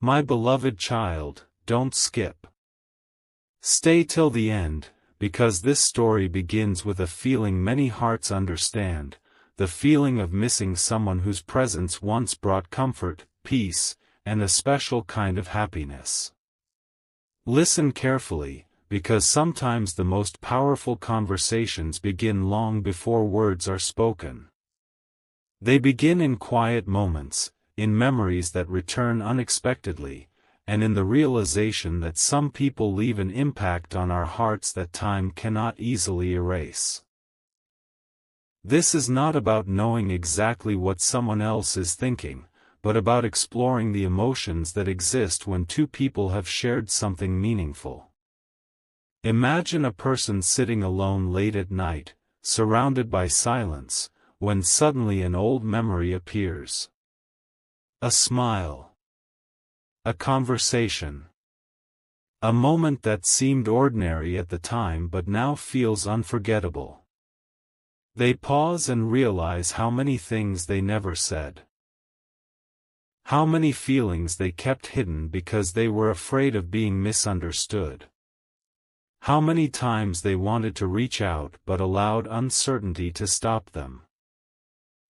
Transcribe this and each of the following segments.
My beloved child, don't skip. Stay till the end, because this story begins with a feeling many hearts understand, the feeling of missing someone whose presence once brought comfort, peace, and a special kind of happiness. Listen carefully, because sometimes the most powerful conversations begin long before words are spoken. They begin in quiet moments, in memories that return unexpectedly, and in the realization that some people leave an impact on our hearts that time cannot easily erase. This is not about knowing exactly what someone else is thinking, but about exploring the emotions that exist when two people have shared something meaningful. Imagine a person sitting alone late at night, surrounded by silence, when suddenly an old memory appears. A smile. A conversation. A moment that seemed ordinary at the time but now feels unforgettable. They pause and realize how many things they never said. How many feelings they kept hidden because they were afraid of being misunderstood. How many times they wanted to reach out but allowed uncertainty to stop them.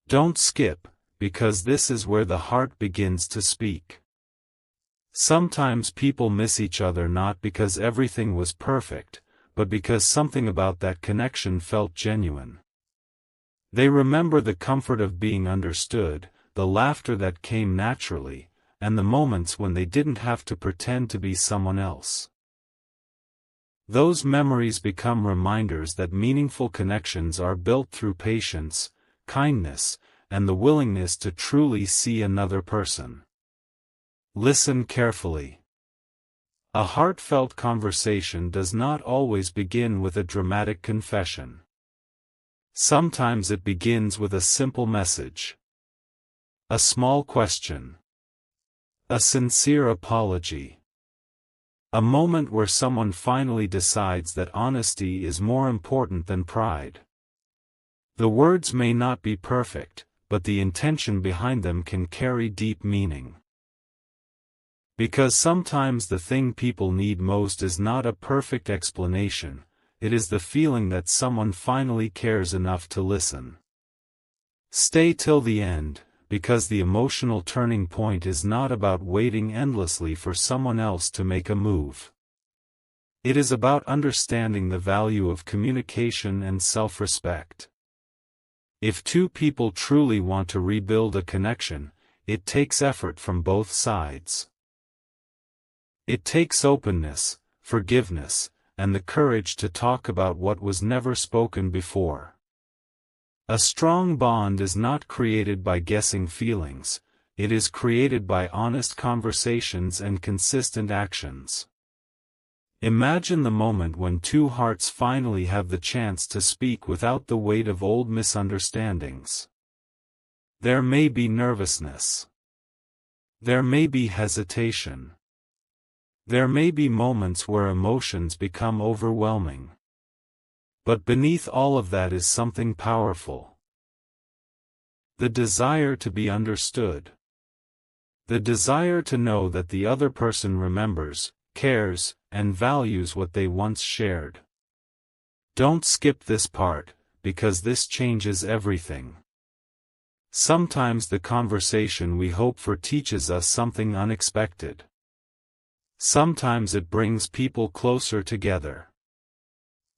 Don't skip, because this is where the heart begins to speak. Sometimes people miss each other not because everything was perfect, but because something about that connection felt genuine. They remember the comfort of being understood, the laughter that came naturally, and the moments when they didn't have to pretend to be someone else. Those memories become reminders that meaningful connections are built through patience, kindness, and the willingness to truly see another person. Listen carefully. A heartfelt conversation does not always begin with a dramatic confession. Sometimes it begins with a simple message. A small question. A sincere apology. A moment where someone finally decides that honesty is more important than pride. The words may not be perfect, but the intention behind them can carry deep meaning. Because sometimes the thing people need most is not a perfect explanation, it is the feeling that someone finally cares enough to listen. Stay till the end, because the emotional turning point is not about waiting endlessly for someone else to make a move. It is about understanding the value of communication and self-respect. If two people truly want to rebuild a connection, it takes effort from both sides. It takes openness, forgiveness, and the courage to talk about what was never spoken before. A strong bond is not created by guessing feelings, it is created by honest conversations and consistent actions. Imagine the moment when two hearts finally have the chance to speak without the weight of old misunderstandings. There may be nervousness. There may be hesitation. There may be moments where emotions become overwhelming. But beneath all of that is something powerful. The desire to be understood. The desire to know that the other person remembers, cares, and values what they once shared. Don't skip this part, because this changes everything. Sometimes the conversation we hope for teaches us something unexpected. Sometimes it brings people closer together.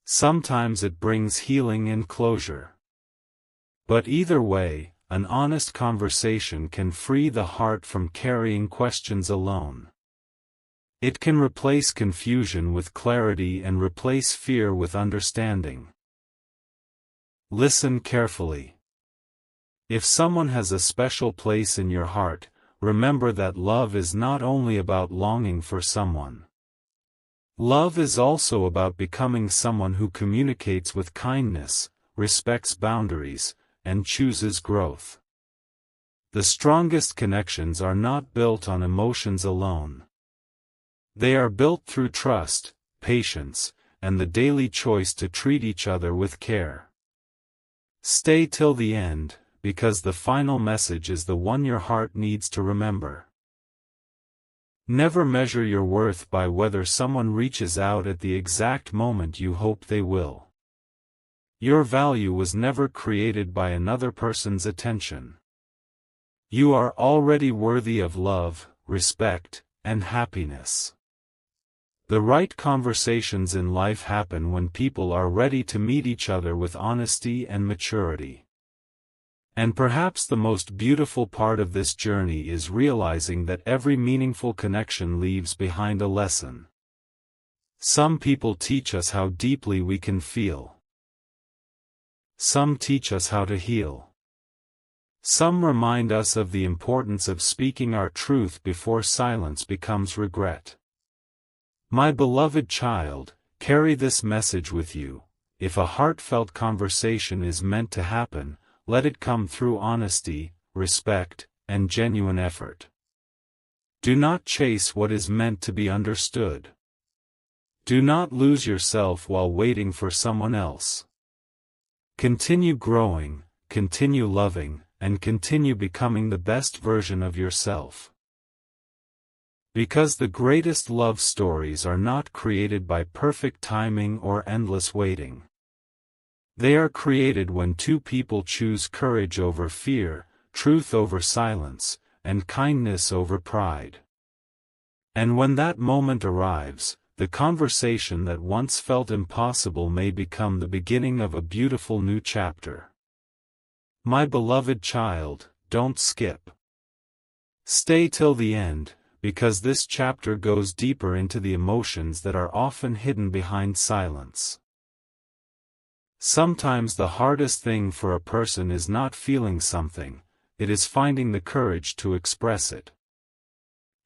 Sometimes it brings healing and closure. But either way, an honest conversation can free the heart from carrying questions alone. It can replace confusion with clarity and replace fear with understanding. Listen carefully. If someone has a special place in your heart, remember that love is not only about longing for someone. Love is also about becoming someone who communicates with kindness, respects boundaries, and chooses growth. The strongest connections are not built on emotions alone. They are built through trust, patience, and the daily choice to treat each other with care. Stay till the end, because the final message is the one your heart needs to remember. Never measure your worth by whether someone reaches out at the exact moment you hope they will. Your value was never created by another person's attention. You are already worthy of love, respect, and happiness. The right conversations in life happen when people are ready to meet each other with honesty and maturity. And perhaps the most beautiful part of this journey is realizing that every meaningful connection leaves behind a lesson. Some people teach us how deeply we can feel. Some teach us how to heal. Some remind us of the importance of speaking our truth before silence becomes regret. My beloved child, carry this message with you. If a heartfelt conversation is meant to happen, let it come through honesty, respect, and genuine effort. Do not chase what is meant to be understood. Do not lose yourself while waiting for someone else. Continue growing, continue loving, and continue becoming the best version of yourself. Because the greatest love stories are not created by perfect timing or endless waiting. They are created when two people choose courage over fear, truth over silence, and kindness over pride. And when that moment arrives, the conversation that once felt impossible may become the beginning of a beautiful new chapter. My beloved child, don't skip. Stay till the end, because this chapter goes deeper into the emotions that are often hidden behind silence. Sometimes the hardest thing for a person is not feeling something, it is finding the courage to express it.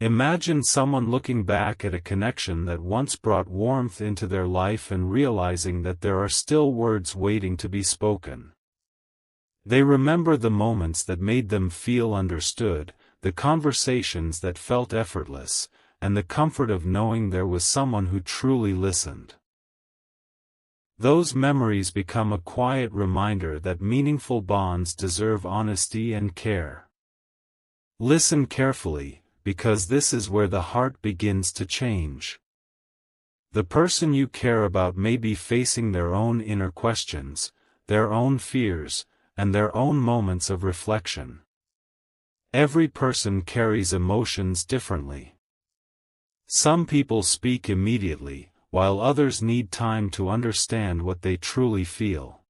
Imagine someone looking back at a connection that once brought warmth into their life and realizing that there are still words waiting to be spoken. They remember the moments that made them feel understood, the conversations that felt effortless, and the comfort of knowing there was someone who truly listened. Those memories become a quiet reminder that meaningful bonds deserve honesty and care. Listen carefully, because this is where the heart begins to change. The person you care about may be facing their own inner questions, their own fears, and their own moments of reflection. Every person carries emotions differently. Some people speak immediately, while others need time to understand what they truly feel.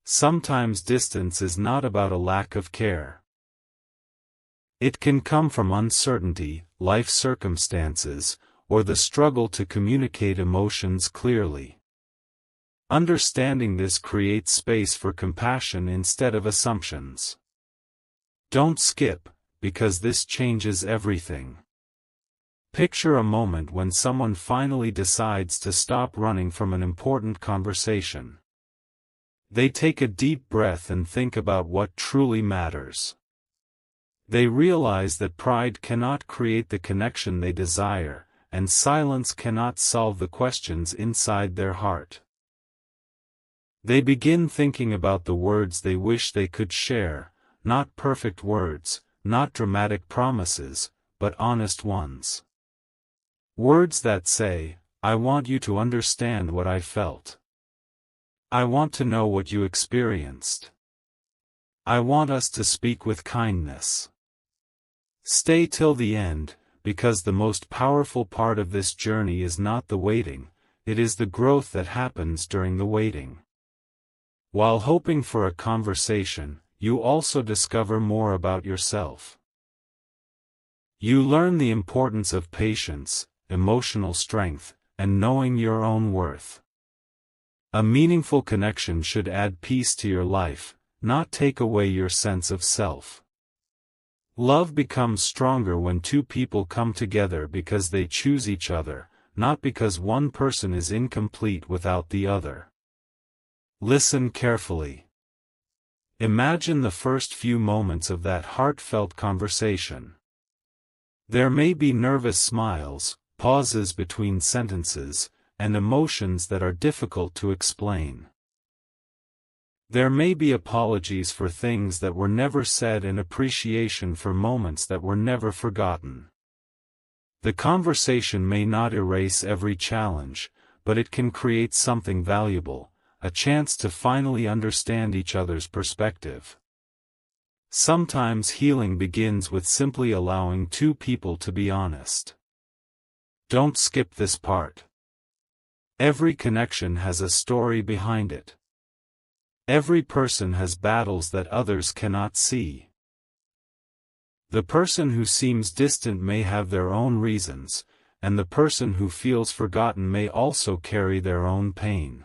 Sometimes distance is not about a lack of care. It can come from uncertainty, life circumstances, or the struggle to communicate emotions clearly. Understanding this creates space for compassion instead of assumptions. Don't skip, because this changes everything. Picture a moment when someone finally decides to stop running from an important conversation. They take a deep breath and think about what truly matters. They realize that pride cannot create the connection they desire, and silence cannot solve the questions inside their heart. They begin thinking about the words they wish they could share, not perfect words, not dramatic promises, but honest ones. Words that say, I want you to understand what I felt. I want to know what you experienced. I want us to speak with kindness. Stay till the end, because the most powerful part of this journey is not the waiting, it is the growth that happens during the waiting. While hoping for a conversation, you also discover more about yourself. You learn the importance of patience, emotional strength, and knowing your own worth. A meaningful connection should add peace to your life, not take away your sense of self. Love becomes stronger when two people come together because they choose each other, not because one person is incomplete without the other. Listen carefully. Imagine the first few moments of that heartfelt conversation. There may be nervous smiles, pauses between sentences, and emotions that are difficult to explain. There may be apologies for things that were never said and appreciation for moments that were never forgotten. The conversation may not erase every challenge, but it can create something valuable, a chance to finally understand each other's perspective. Sometimes healing begins with simply allowing two people to be honest. Don't skip this part. Every connection has a story behind it. Every person has battles that others cannot see. The person who seems distant may have their own reasons, and the person who feels forgotten may also carry their own pain.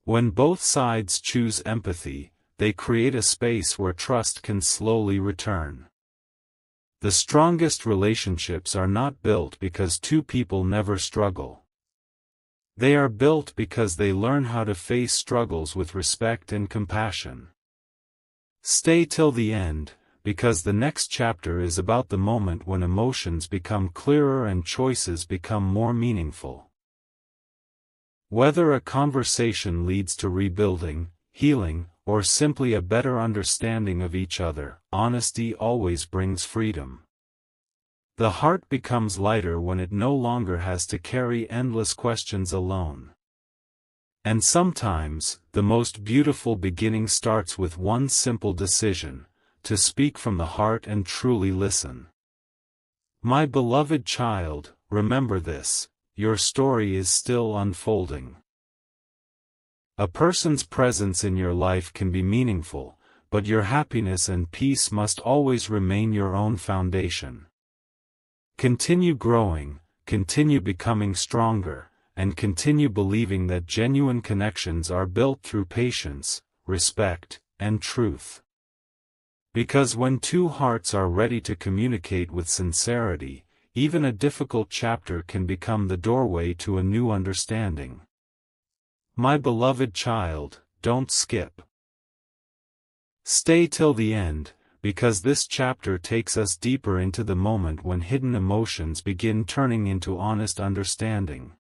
When both sides choose empathy, they create a space where trust can slowly return. The strongest relationships are not built because two people never struggle. They are built because they learn how to face struggles with respect and compassion. Stay till the end, because the next chapter is about the moment when emotions become clearer and choices become more meaningful. Whether a conversation leads to rebuilding, healing, or simply a better understanding of each other, honesty always brings freedom. The heart becomes lighter when it no longer has to carry endless questions alone. And sometimes, the most beautiful beginning starts with one simple decision: to speak from the heart and truly listen. My beloved child, remember this: your story is still unfolding. A person's presence in your life can be meaningful, but your happiness and peace must always remain your own foundation. Continue growing, continue becoming stronger, and continue believing that genuine connections are built through patience, respect, and truth. Because when two hearts are ready to communicate with sincerity, even a difficult chapter can become the doorway to a new understanding. My beloved child, don't skip. Stay till the end, because this chapter takes us deeper into the moment when hidden emotions begin turning into honest understanding.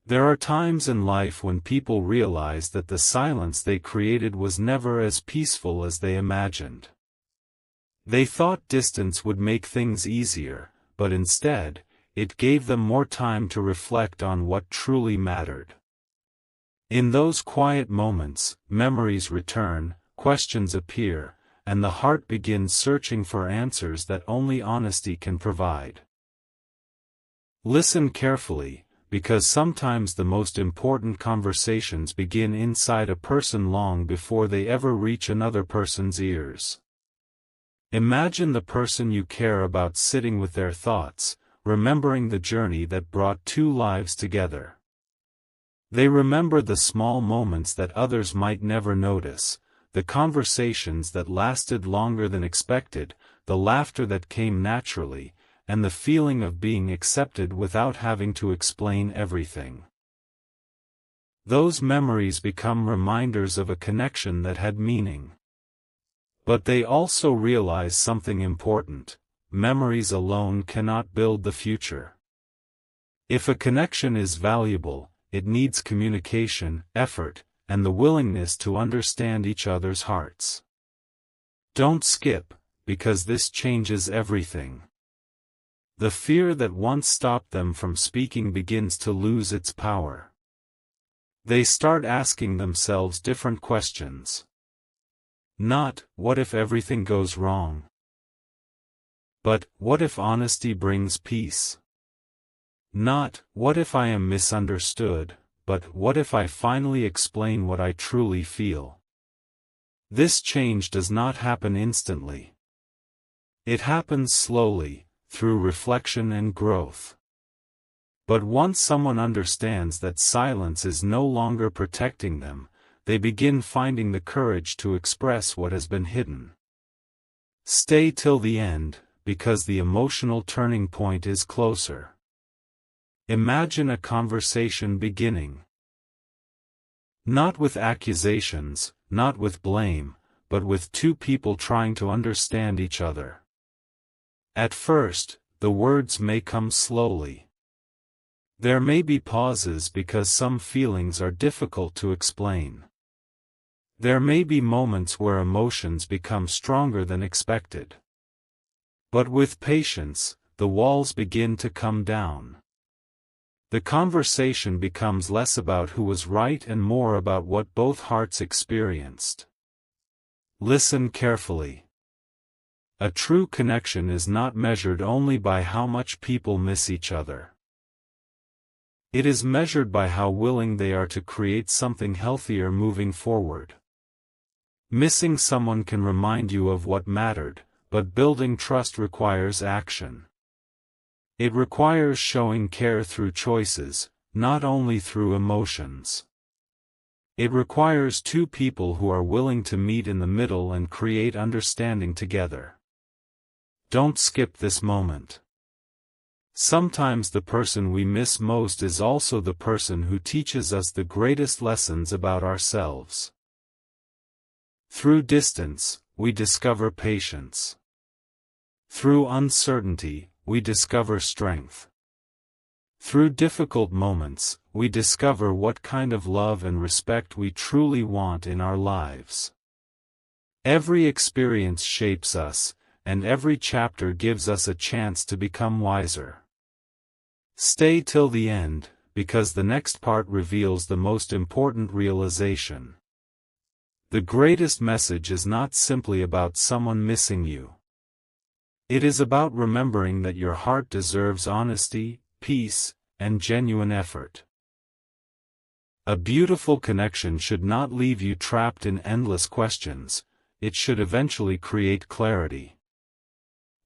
There are times in life when people realize that the silence they created was never as peaceful as they imagined. They thought distance would make things easier, but instead, it gave them more time to reflect on what truly mattered. In those quiet moments, memories return, questions appear, and the heart begins searching for answers that only honesty can provide. Listen carefully, because sometimes the most important conversations begin inside a person long before they ever reach another person's ears. Imagine the person you care about sitting with their thoughts, remembering the journey that brought two lives together. They remember the small moments that others might never notice, the conversations that lasted longer than expected, the laughter that came naturally, and the feeling of being accepted without having to explain everything. Those memories become reminders of a connection that had meaning. But they also realize something important: memories alone cannot build the future. If a connection is valuable, it needs communication, effort, and the willingness to understand each other's hearts. Don't skip, because this changes everything. The fear that once stopped them from speaking begins to lose its power. They start asking themselves different questions. Not, what if everything goes wrong? But, what if honesty brings peace? Not, what if I am misunderstood, but what if I finally explain what I truly feel? This change does not happen instantly. It happens slowly, through reflection and growth. But once someone understands that silence is no longer protecting them, they begin finding the courage to express what has been hidden. Stay till the end, because the emotional turning point is closer. Imagine a conversation beginning. Not with accusations, not with blame, but with two people trying to understand each other. At first, the words may come slowly. There may be pauses because some feelings are difficult to explain. There may be moments where emotions become stronger than expected. But with patience, the walls begin to come down. The conversation becomes less about who was right and more about what both hearts experienced. Listen carefully. A true connection is not measured only by how much people miss each other. It is measured by how willing they are to create something healthier moving forward. Missing someone can remind you of what mattered, but building trust requires action. It requires showing care through choices, not only through emotions. It requires two people who are willing to meet in the middle and create understanding together. Don't skip this moment. Sometimes the person we miss most is also the person who teaches us the greatest lessons about ourselves. Through distance, we discover patience. Through uncertainty, we discover strength. Through difficult moments, we discover what kind of love and respect we truly want in our lives. Every experience shapes us, and every chapter gives us a chance to become wiser. Stay till the end, because the next part reveals the most important realization. The greatest message is not simply about someone missing you. It is about remembering that your heart deserves honesty, peace, and genuine effort. A beautiful connection should not leave you trapped in endless questions, it should eventually create clarity.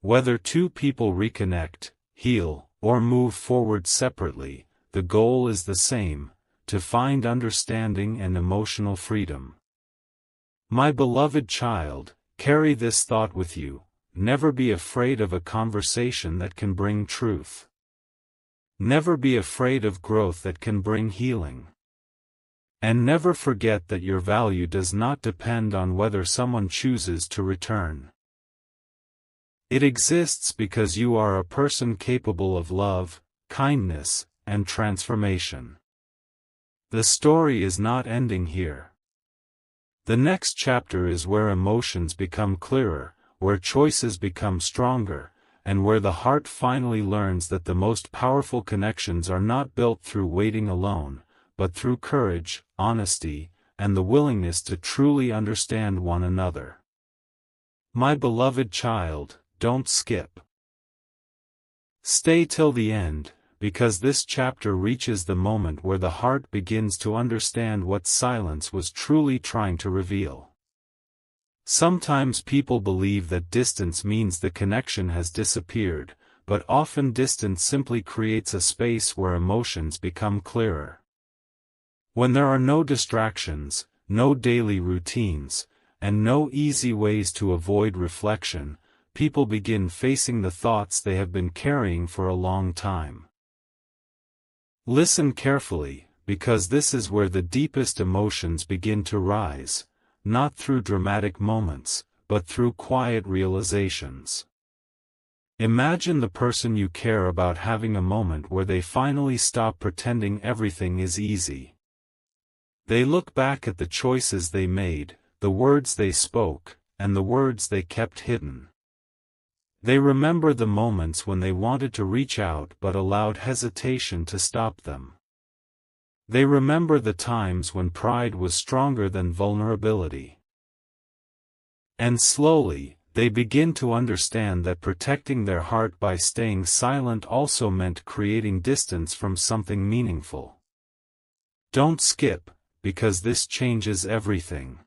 Whether two people reconnect, heal, or move forward separately, the goal is the same: to find understanding and emotional freedom. My beloved child, carry this thought with you: never be afraid of a conversation that can bring truth. Never be afraid of growth that can bring healing. And never forget that your value does not depend on whether someone chooses to return. It exists because you are a person capable of love, kindness, and transformation. The story is not ending here. The next chapter is where emotions become clearer, where choices become stronger, and where the heart finally learns that the most powerful connections are not built through waiting alone, but through courage, honesty, and the willingness to truly understand one another. My beloved child, don't skip. Stay till the end, because this chapter reaches the moment where the heart begins to understand what silence was truly trying to reveal. Sometimes people believe that distance means the connection has disappeared, but often distance simply creates a space where emotions become clearer. When there are no distractions, no daily routines, and no easy ways to avoid reflection, people begin facing the thoughts they have been carrying for a long time. Listen carefully, because this is where the deepest emotions begin to rise, not through dramatic moments, but through quiet realizations. Imagine the person you care about having a moment where they finally stop pretending everything is easy. They look back at the choices they made, the words they spoke, and the words they kept hidden. They remember the moments when they wanted to reach out but allowed hesitation to stop them. They remember the times when pride was stronger than vulnerability. And slowly, they begin to understand that protecting their heart by staying silent also meant creating distance from something meaningful. Don't skip, because this changes everything.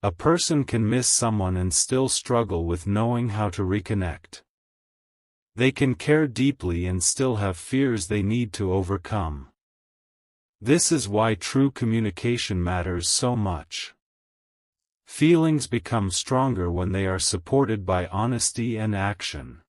A person can miss someone and still struggle with knowing how to reconnect. They can care deeply and still have fears they need to overcome. This is why true communication matters so much. Feelings become stronger when they are supported by honesty and action.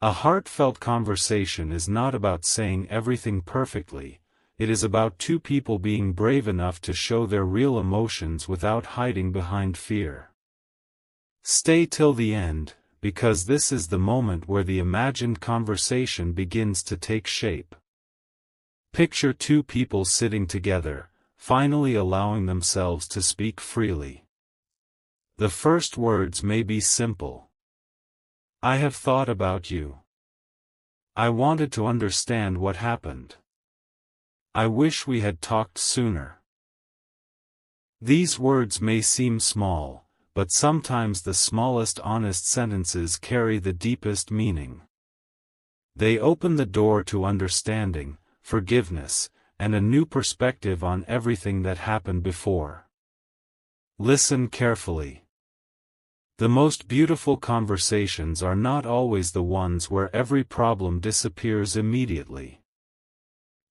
A heartfelt conversation is not about saying everything perfectly. It is about two people being brave enough to show their real emotions without hiding behind fear. Stay till the end, because this is the moment where the imagined conversation begins to take shape. Picture two people sitting together, finally allowing themselves to speak freely. The first words may be simple. I have thought about you. I wanted to understand what happened. I wish we had talked sooner. These words may seem small, but sometimes the smallest honest sentences carry the deepest meaning. They open the door to understanding, forgiveness, and a new perspective on everything that happened before. Listen carefully. The most beautiful conversations are not always the ones where every problem disappears immediately.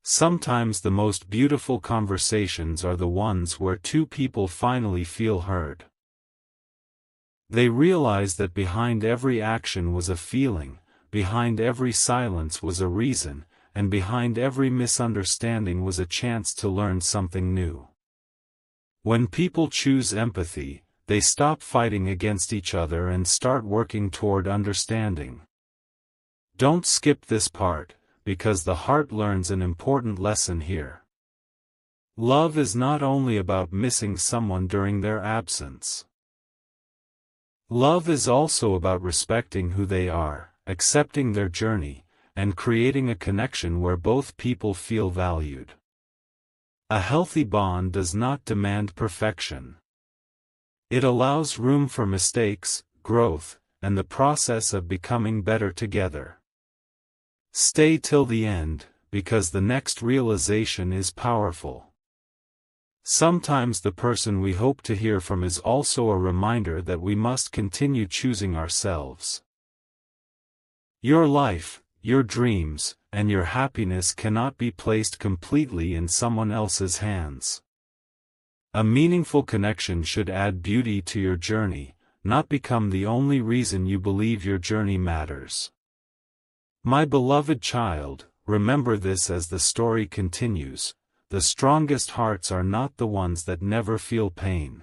Sometimes the most beautiful conversations are the ones where two people finally feel heard. They realize that behind every action was a feeling, behind every silence was a reason, and behind every misunderstanding was a chance to learn something new. When people choose empathy, they stop fighting against each other and start working toward understanding. Don't skip this part, because the heart learns an important lesson here. Love is not only about missing someone during their absence. Love is also about respecting who they are, accepting their journey, and creating a connection where both people feel valued. A healthy bond does not demand perfection. It allows room for mistakes, growth, and the process of becoming better together. Stay till the end, because the next realization is powerful. Sometimes the person we hope to hear from is also a reminder that we must continue choosing ourselves. Your life, your dreams, and your happiness cannot be placed completely in someone else's hands. A meaningful connection should add beauty to your journey, not become the only reason you believe your journey matters. My beloved child, remember this as the story continues: the strongest hearts are not the ones that never feel pain.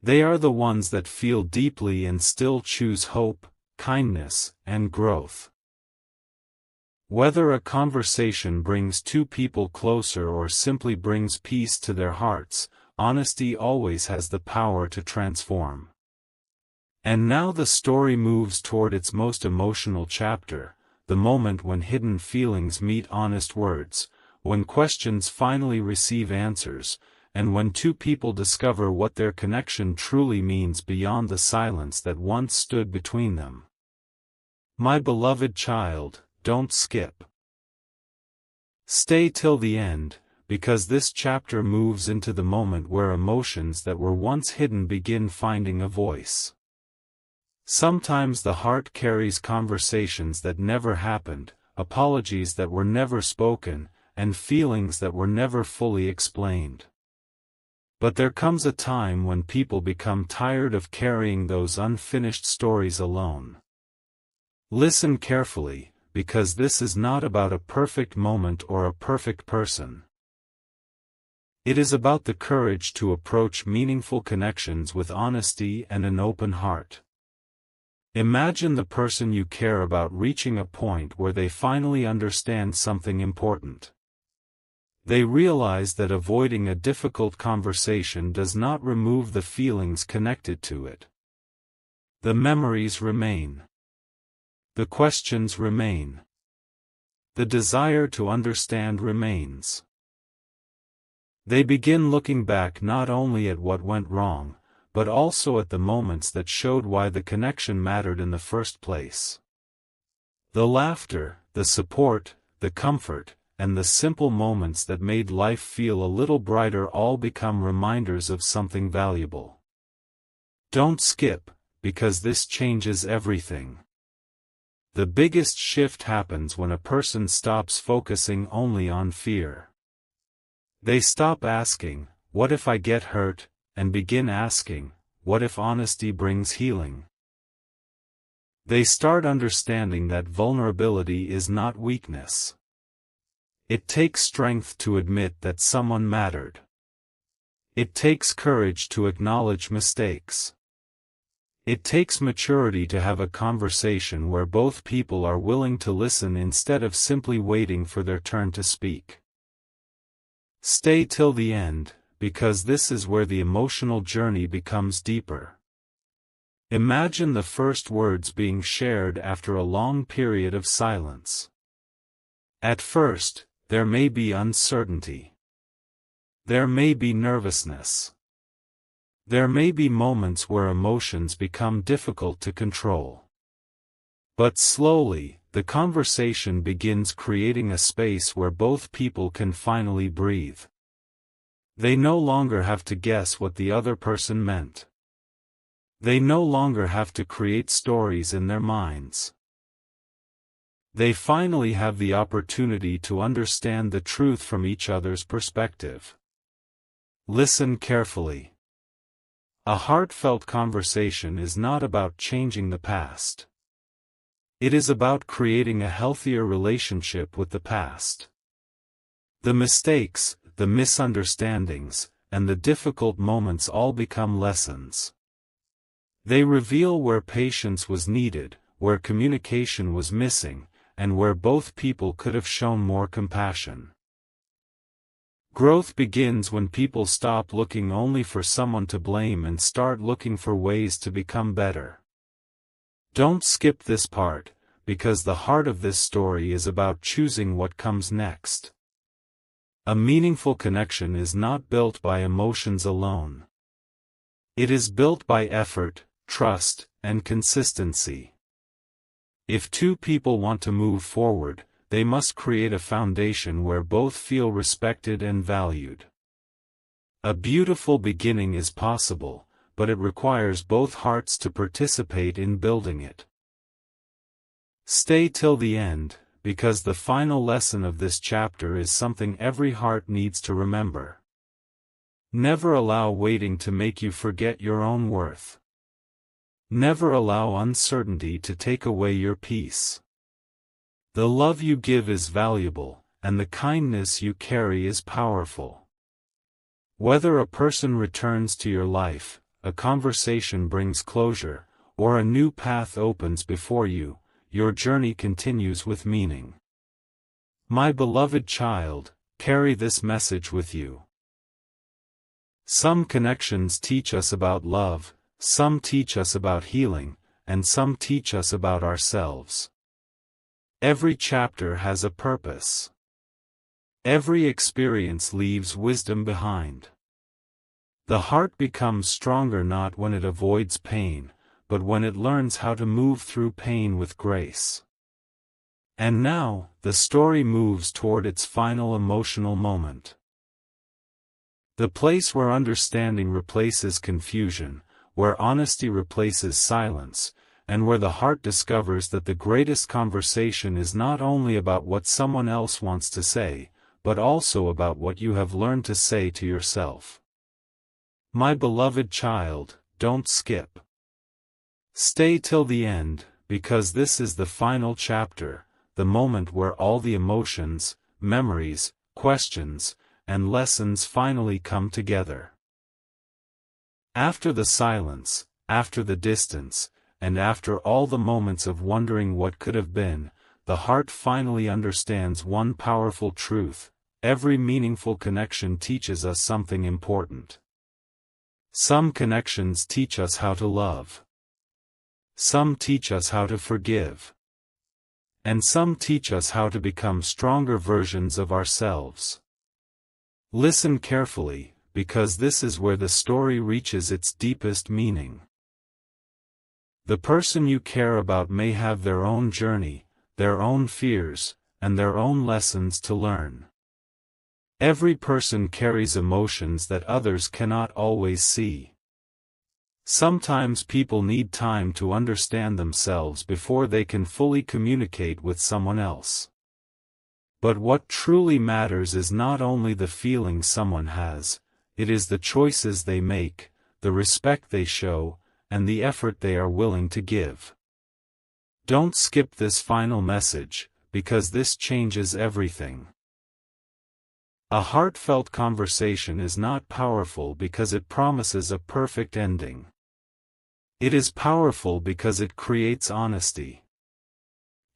They are the ones that feel deeply and still choose hope, kindness, and growth. Whether a conversation brings two people closer or simply brings peace to their hearts, honesty always has the power to transform. And now the story moves toward its most emotional chapter, the moment when hidden feelings meet honest words, when questions finally receive answers, and when two people discover what their connection truly means beyond the silence that once stood between them. My beloved child, don't skip. Stay till the end, because this chapter moves into the moment where emotions that were once hidden begin finding a voice. Sometimes the heart carries conversations that never happened, apologies that were never spoken, and feelings that were never fully explained. But there comes a time when people become tired of carrying those unfinished stories alone. Listen carefully, because this is not about a perfect moment or a perfect person. It is about the courage to approach meaningful connections with honesty and an open heart. Imagine the person you care about reaching a point where they finally understand something important. They realize that avoiding a difficult conversation does not remove the feelings connected to it. The memories remain. The questions remain. The desire to understand remains. They begin looking back not only at what went wrong, but also at the moments that showed why the connection mattered in the first place. The laughter, the support, the comfort, and the simple moments that made life feel a little brighter all become reminders of something valuable. Don't skip, because this changes everything. The biggest shift happens when a person stops focusing only on fear. They stop asking, "What if I get hurt?" and begin asking, "What if honesty brings healing?" They start understanding that vulnerability is not weakness. It takes strength to admit that someone mattered. It takes courage to acknowledge mistakes. It takes maturity to have a conversation where both people are willing to listen instead of simply waiting for their turn to speak. Stay till the end, because this is where the emotional journey becomes deeper. Imagine the first words being shared after a long period of silence. At first, there may be uncertainty. There may be nervousness. There may be moments where emotions become difficult to control. But slowly, the conversation begins, creating a space where both people can finally breathe. They no longer have to guess what the other person meant. They no longer have to create stories in their minds. They finally have the opportunity to understand the truth from each other's perspective. Listen carefully. A heartfelt conversation is not about changing the past. It is about creating a healthier relationship with the past. The mistakes, the misunderstandings, and the difficult moments all become lessons. They reveal where patience was needed, where communication was missing, and where both people could have shown more compassion. Growth begins when people stop looking only for someone to blame and start looking for ways to become better. Don't skip this part, because the heart of this story is about choosing what comes next. A meaningful connection is not built by emotions alone. It is built by effort, trust, and consistency. If two people want to move forward, they must create a foundation where both feel respected and valued. A beautiful beginning is possible, but it requires both hearts to participate in building it. Stay till the end, because the final lesson of this chapter is something every heart needs to remember. Never allow waiting to make you forget your own worth. Never allow uncertainty to take away your peace. The love you give is valuable, and the kindness you carry is powerful. Whether a person returns to your life, a conversation brings closure, or a new path opens before you, your journey continues with meaning. My beloved child, carry this message with you. Some connections teach us about love, some teach us about healing, and some teach us about ourselves. Every chapter has a purpose. Every experience leaves wisdom behind. The heart becomes stronger not when it avoids pain, but when it learns how to move through pain with grace. And now, the story moves toward its final emotional moment. The place where understanding replaces confusion, where honesty replaces silence, and where the heart discovers that the greatest conversation is not only about what someone else wants to say, but also about what you have learned to say to yourself. My beloved child, don't skip. Stay till the end, because this is the final chapter, the moment where all the emotions, memories, questions, and lessons finally come together. After the silence, after the distance, and after all the moments of wondering what could have been, the heart finally understands one powerful truth: every meaningful connection teaches us something important. Some connections teach us how to love. Some teach us how to forgive. And some teach us how to become stronger versions of ourselves. Listen carefully, because this is where the story reaches its deepest meaning. The person you care about may have their own journey, their own fears, and their own lessons to learn. Every person carries emotions that others cannot always see. Sometimes people need time to understand themselves before they can fully communicate with someone else. But what truly matters is not only the feeling someone has, it is the choices they make, the respect they show, and the effort they are willing to give. Don't skip this final message, because this changes everything. A heartfelt conversation is not powerful because it promises a perfect ending. It is powerful because it creates honesty.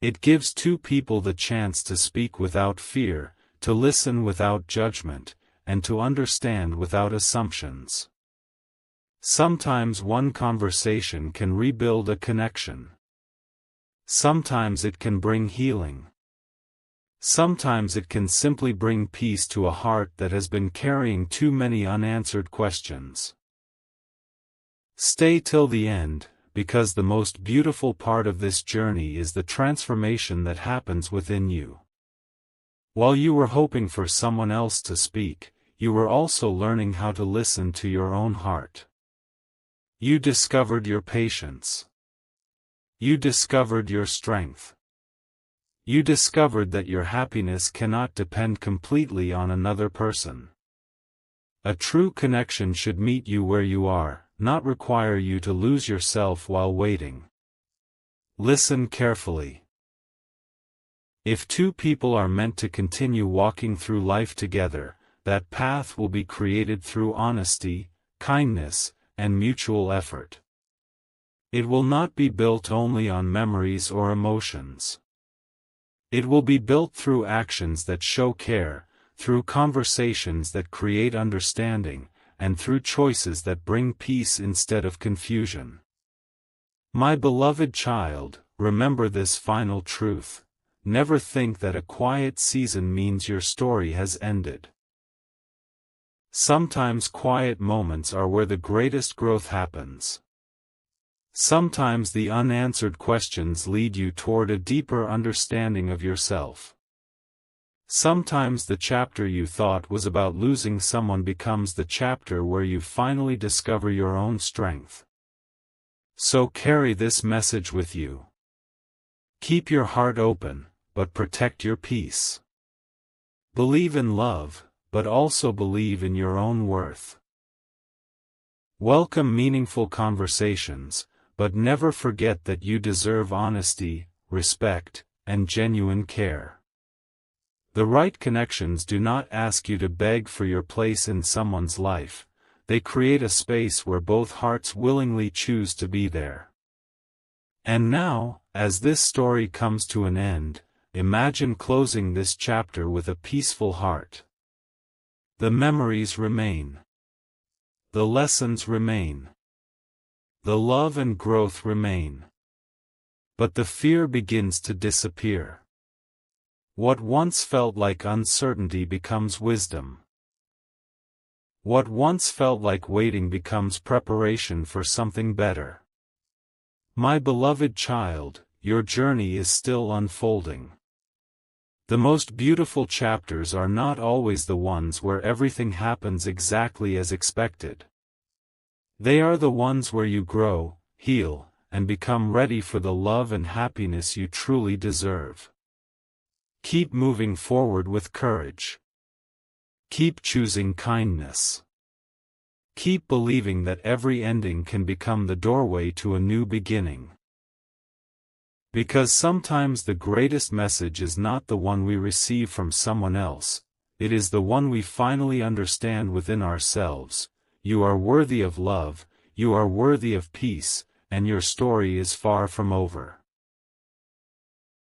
It gives two people the chance to speak without fear, to listen without judgment, and to understand without assumptions. Sometimes one conversation can rebuild a connection. Sometimes it can bring healing. Sometimes it can simply bring peace to a heart that has been carrying too many unanswered questions. Stay till the end, because the most beautiful part of this journey is the transformation that happens within you. While you were hoping for someone else to speak, you were also learning how to listen to your own heart. You discovered your patience. You discovered your strength. You discovered that your happiness cannot depend completely on another person. A true connection should meet you where you are, not require you to lose yourself while waiting. Listen carefully. If two people are meant to continue walking through life together, that path will be created through honesty, kindness, and mutual effort. It will not be built only on memories or emotions. It will be built through actions that show care, through conversations that create understanding, and through choices that bring peace instead of confusion. My beloved child, remember this final truth. Never think that a quiet season means your story has ended. Sometimes quiet moments are where the greatest growth happens. Sometimes the unanswered questions lead you toward a deeper understanding of yourself. Sometimes the chapter you thought was about losing someone becomes the chapter where you finally discover your own strength. So carry this message with you. Keep your heart open, but protect your peace. Believe in love, but also believe in your own worth. Welcome meaningful conversations, but never forget that you deserve honesty, respect, and genuine care. The right connections do not ask you to beg for your place in someone's life, they create a space where both hearts willingly choose to be there. And now, as this story comes to an end, imagine closing this chapter with a peaceful heart. The memories remain. The lessons remain. The love and growth remain. But the fear begins to disappear. What once felt like uncertainty becomes wisdom. What once felt like waiting becomes preparation for something better. My beloved child, your journey is still unfolding. The most beautiful chapters are not always the ones where everything happens exactly as expected. They are the ones where you grow, heal, and become ready for the love and happiness you truly deserve. Keep moving forward with courage. Keep choosing kindness. Keep believing that every ending can become the doorway to a new beginning. Because sometimes the greatest message is not the one we receive from someone else, it is the one we finally understand within ourselves. You are worthy of love, you are worthy of peace, and your story is far from over.